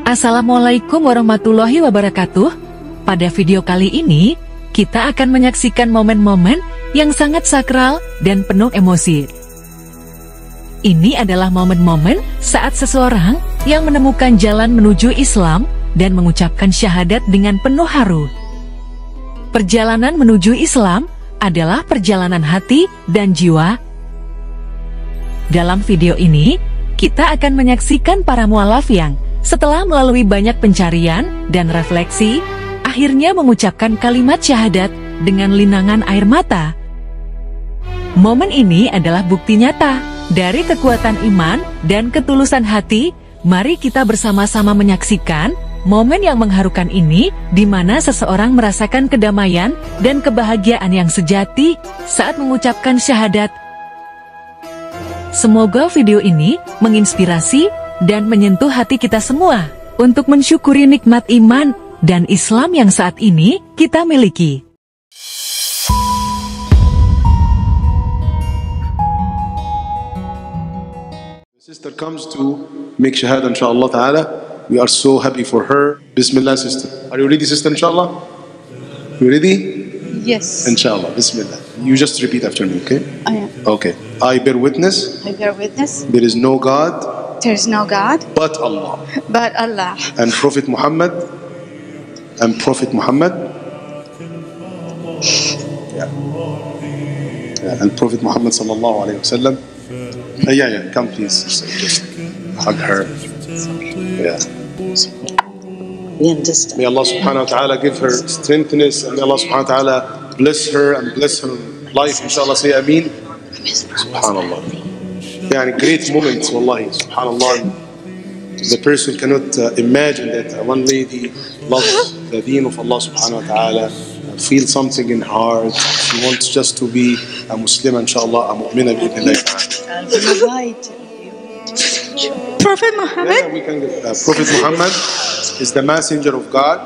Assalamualaikum warahmatullahi wabarakatuh. Pada video kali ini, kita akan menyaksikan momen-momen yang sangat sakral dan penuh emosi. Ini adalah momen-momen saat seseorang yang menemukan jalan menuju Islam dan mengucapkan syahadat dengan penuh haru. Perjalanan menuju Islam adalah perjalanan hati dan jiwa. Dalam video ini, kita akan menyaksikan para mualaf yang setelah melalui banyak pencarian dan refleksi, akhirnya mengucapkan kalimat syahadat dengan linangan air mata. Momen ini adalah bukti nyata dari kekuatan iman dan ketulusan hati. Mari kita bersama-sama menyaksikan momen yang mengharukan ini, di mana seseorang merasakan kedamaian dan kebahagiaan yang sejati saat mengucapkan syahadat. Semoga video ini menginspirasi dan menyentuh hati kita semua untuk mensyukuri nikmat iman dan Islam yang saat ini kita miliki. Sister comes to make shahada inshallah ta'ala. We are so happy for her. Bismillah, sister. Are you ready, sister, inshallah? You ready? Yes. Inshallah. Bismillah. You just repeat after me, okay? I am. Okay. I bear witness. I bear witness. There is no God There is no God but Allah. but Allah. And Prophet Muhammad. And Prophet Muhammad. Yeah. And Prophet Muhammad sallallahu alayhi wa sallam. Yeah. Come please. Just hug her. Yeah. We understand. May Allah subhanahu wa ta'ala give her strengthness, and may Allah subhanahu wa ta'ala bless her and bless her life. Inshallah, say Ameen. Subhanallah. Yani great moments, wallahi, subhanallah. The person cannot imagine that one lady loves the deen of Allah subhanahu wa ta'ala, feel something in heart. She wants just to be a Muslim, inshallah, a mu'mina bi-idhnillah ta'ala. Prophet Muhammad Yeah, we can get Prophet Muhammad is the messenger of God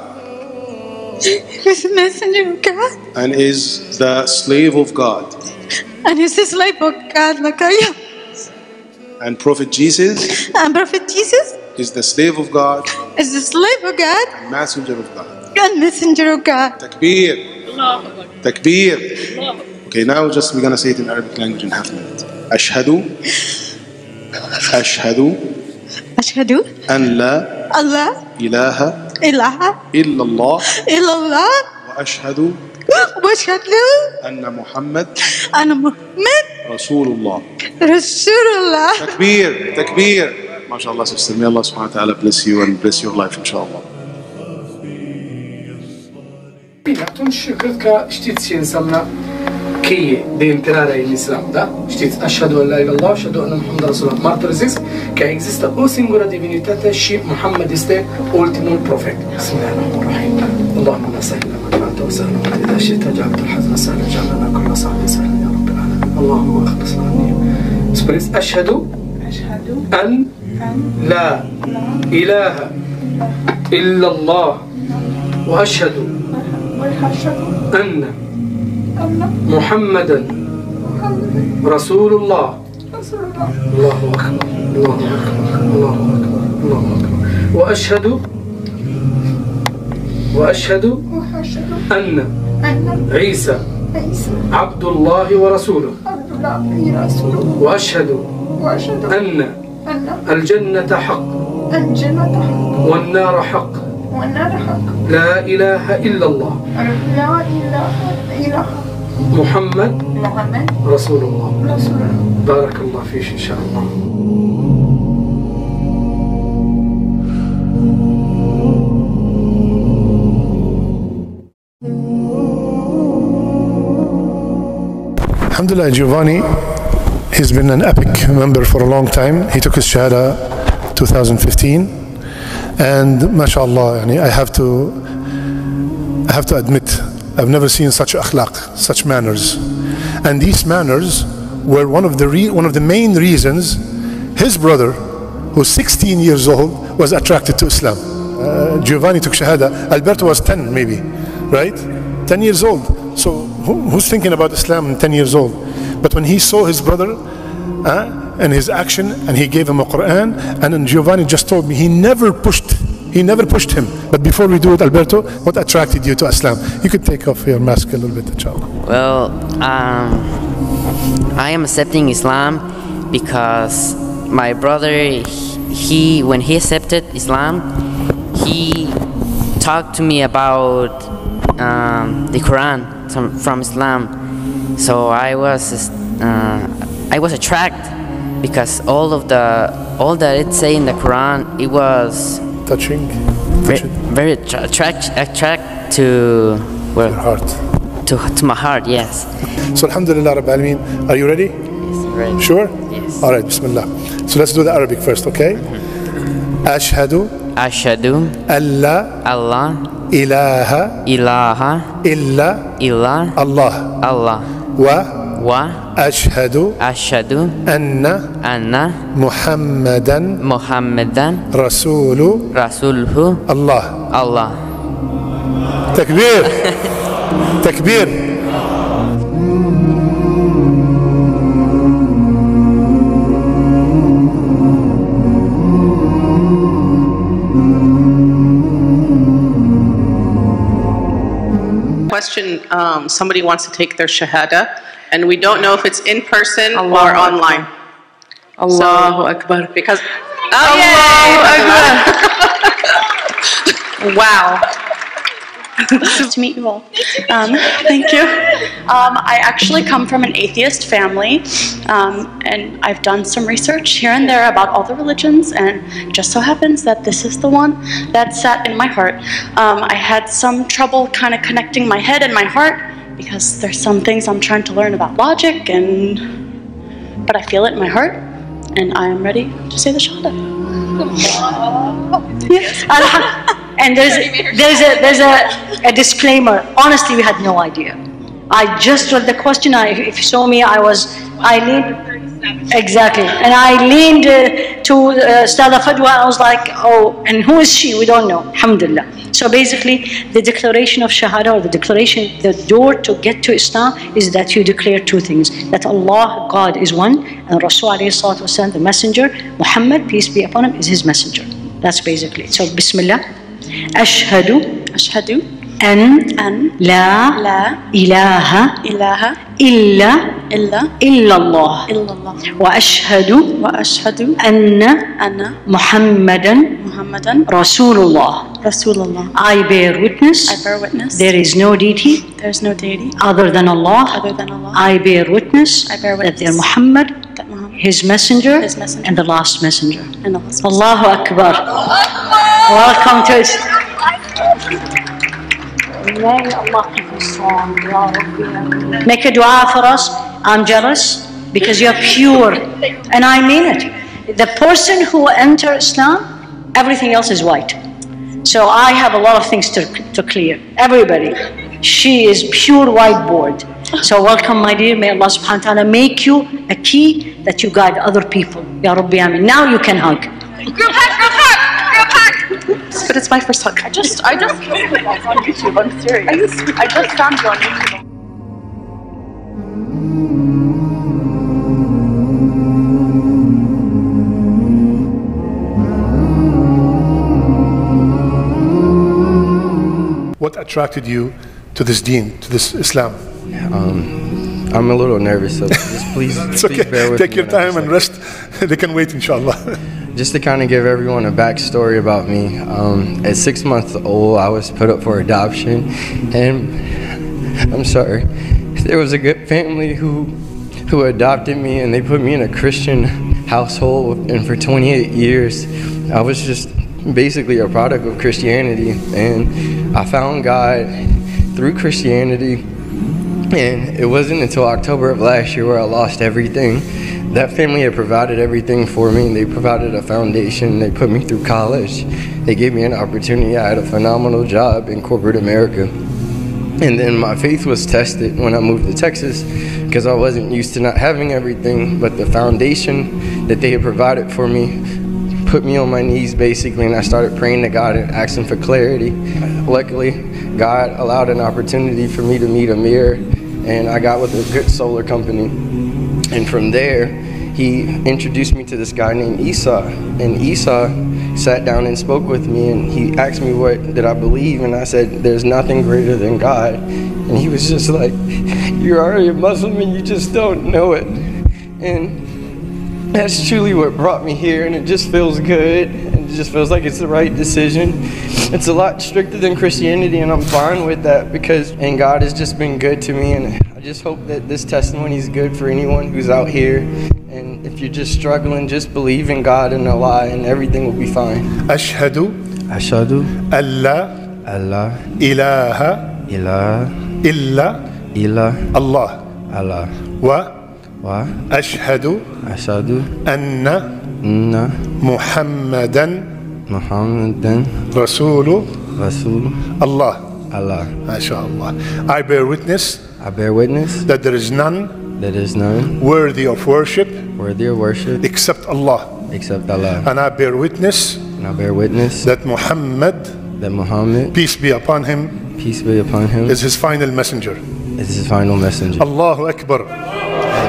is the messenger of God and is the slave of God. and is the slave of God. And Prophet Jesus And Prophet Jesus is the slave of God is the slave of God and messenger of God. and messenger of God. Takbir. Takbir. Okay, now just we're gonna say it in Arabic language in half a minute. Ashhadu. Ashhadu. Ashhadu An la Allah ilaha ilaha illallah illallah wa ashhadu wa ashhadu anna Muhammad anna Muhammad Rasulullah. Rasulullah. Takbir. Takbir. MashaAllah, sister. May Allah subhanahu wa ta'ala bless you and bless your life, inshallah. Tu cred că știți ce înseamnă cheie de intrare în Islam, da? Știți, Ashhadu an la ilaha illallah, Ashhadu anna Muhammad Rasulullah. Mărturisesc că există o singură divinitate și Muhammad este ultimul profet. Bismillahirrahmanirrahim. Allahumma sahla man anta wa sahla man idha shi'ta ja'alta al-hazna sahla ja'alna kulla sa'bin sahla ya rabbil alamin. Allahumma akhlisna an-niyyah. Spuneți Ashhadu an la ilaha illallah wa ashhadu anna Muhammadan Rasulullah. Allahu Akbar. Allahu Akbar. Allahu Akbar. Allahu Akbar. Wa ashhadu anna Isa Abdullah wa Rasuluh. Wa ashhadu anna al-jannata haqq wan-nar haqq. لا إله إلا الله محمد رسول الله. بارك الله فيك إن شاء الله. Alhamdulillah, Giovanni, he's been an epic member for a long time. He took his shahada 2015. And mashallah, I have to admit, I've never seen such akhlaq, such manners. And these manners were one of the main reasons his brother, who's 16 years old, was attracted to Islam. Giovanni took shahada. Alberto was 10 maybe, right? 10 years old. So who's thinking about Islam at 10 years old? But when he saw his brother and his action, and he gave him a Quran, and then Giovanni just told me he never pushed He never pushed him. But before we do it, Alberto, what attracted you to Islam? You could take off your mask a little bit, inshallah. Well, I am accepting Islam because my brother, when he accepted Islam, he talked to me about the Quran from Islam. So I was attracted because all that it say in the Quran, it was Touching. very attract to Your heart. to my heart. Yes. So Alhamdulillah Rabbil Alameen. Are you ready? Right. Sure? Yes. All right, Bismillah. So let's do the Arabic first, okay? Ashhadu Ashhadu alla Allah ilaha ilaha illa illa Allah Allah wa wa ashhadu ashhadu anna anna Muhammadan Muhammadan Rasulu Rasuluhu Allah. Allah. Takbir. Takbir. Question, somebody wants to take their shahada, and we don't know if it's in person or online. Allahu Akbar. Because, Allahu Akbar. Wow. Nice to meet you all. Thank you. I actually come from an atheist family, and I've done some research here and there about all the religions, and it just so happens that this is the one that sat in my heart. I had some trouble kind of connecting my head and my heart because there's some things I'm trying to learn about logic, but I feel it in my heart, and I am ready to say the Shahada. Yes. And there's a disclaimer. Honestly, we had no idea. I just read the question. If you saw me, I leaned exactly, and I leaned to Stada Fadwa. I was like, oh, and who is she? We don't know. Alhamdulillah. So basically, the declaration of Shahada, or the declaration, the door to get to Islam, is that you declare two things: that Allah, God, is one, and Rasul alayhi salatu wasalam, the messenger, Muhammad, peace be upon him, is his messenger. That's basically it. So, Bismillah. أشهد أن لا إله إلا الله وأشهد أن محمدا رسول الله. I bear witness there is no deity other than Allah. I bear witness that they are Muhammad, his messenger, and the last messenger. Allahu Akbar. Welcome to us. May Allah keep you strong. Make a dua for us. I'm jealous because you're pure, and I mean it. The person who enters Islam, everything else is white. So I have a lot of things to clear. Everybody, she is pure whiteboard. So welcome, my dear. May Allah subhanahu wa ta'ala make you a key that you guide other people. Ya Rabbi Amin. Now you can hug. Group hug. But it's my first hug. I just on YouTube. I'm serious. I just found you on YouTube. What attracted you to this deen, to this Islam? I'm a little nervous, so just please, It's please okay. bear with Take me your when I time and rest. They can wait, inshallah. Just to kind of give everyone a backstory about me, at 6 months old, I was put up for adoption, and I'm sorry, there was a good family who adopted me, and they put me in a Christian household, and for 28 years, I was just basically a product of Christianity, and I found God through Christianity, and it wasn't until October of last year where I lost everything. That family had provided everything for me. They provided a foundation. They put me through college. They gave me an opportunity. I had a phenomenal job in corporate America. And then my faith was tested when I moved to Texas because I wasn't used to not having everything, but the foundation that they had provided for me put me on my knees basically, and I started praying to God and asking for clarity. Luckily, God allowed an opportunity for me to meet Amir, and I got with a good solar company. And from there, he introduced me to this guy named Isa. And Isa, sat down and spoke with me, and he asked me what did I believe, and I said there's nothing greater than God. And he was just like, you're already a Muslim and you just don't know it. And that's truly what brought me here, and it just feels good, and it just feels like it's the right decision. It's a lot stricter than Christianity, and I'm fine with that and God has just been good to me, and I just hope that this testimony is good for anyone who's out here. And if you're just struggling, just believe in God and Allah, and everything will be fine. Ashhadu alla ilaha illa Allah wa ashhadu anna Muhammadan Rasul Allah. MashaAllah. I bear witness that there is none worthy of worship except Allah. And I bear witness that Muhammad, peace be upon him, is his final messenger. Allahu Akbar.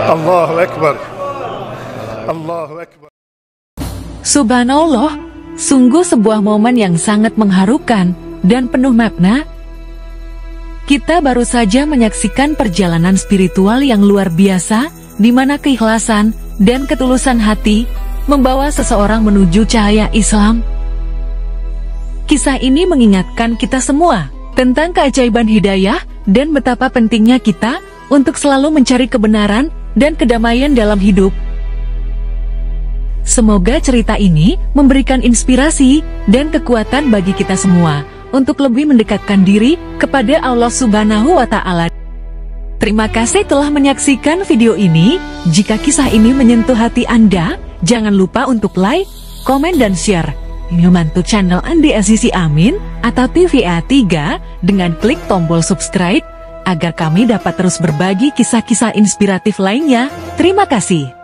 Allahu Akbar. Allahu Akbar. Subhanallah, sungguh sebuah momen yang sangat mengharukan dan penuh makna. Kita baru saja menyaksikan perjalanan spiritual yang luar biasa, di mana keikhlasan dan ketulusan hati membawa seseorang menuju cahaya Islam. Kisah ini mengingatkan kita semua tentang keajaiban hidayah dan betapa pentingnya kita untuk selalu mencari kebenaran dan kedamaian dalam hidup. Semoga cerita ini memberikan inspirasi dan kekuatan bagi kita semua untuk lebih mendekatkan diri kepada Allah Subhanahu wa Ta'ala. Terima kasih telah menyaksikan video ini. Jika kisah ini menyentuh hati Anda, jangan lupa untuk like, komen, dan share. Ini membantu channel Andi Azizi Amin atau TVA3 dengan klik tombol subscribe agar kami dapat terus berbagi kisah-kisah inspiratif lainnya. Terima kasih.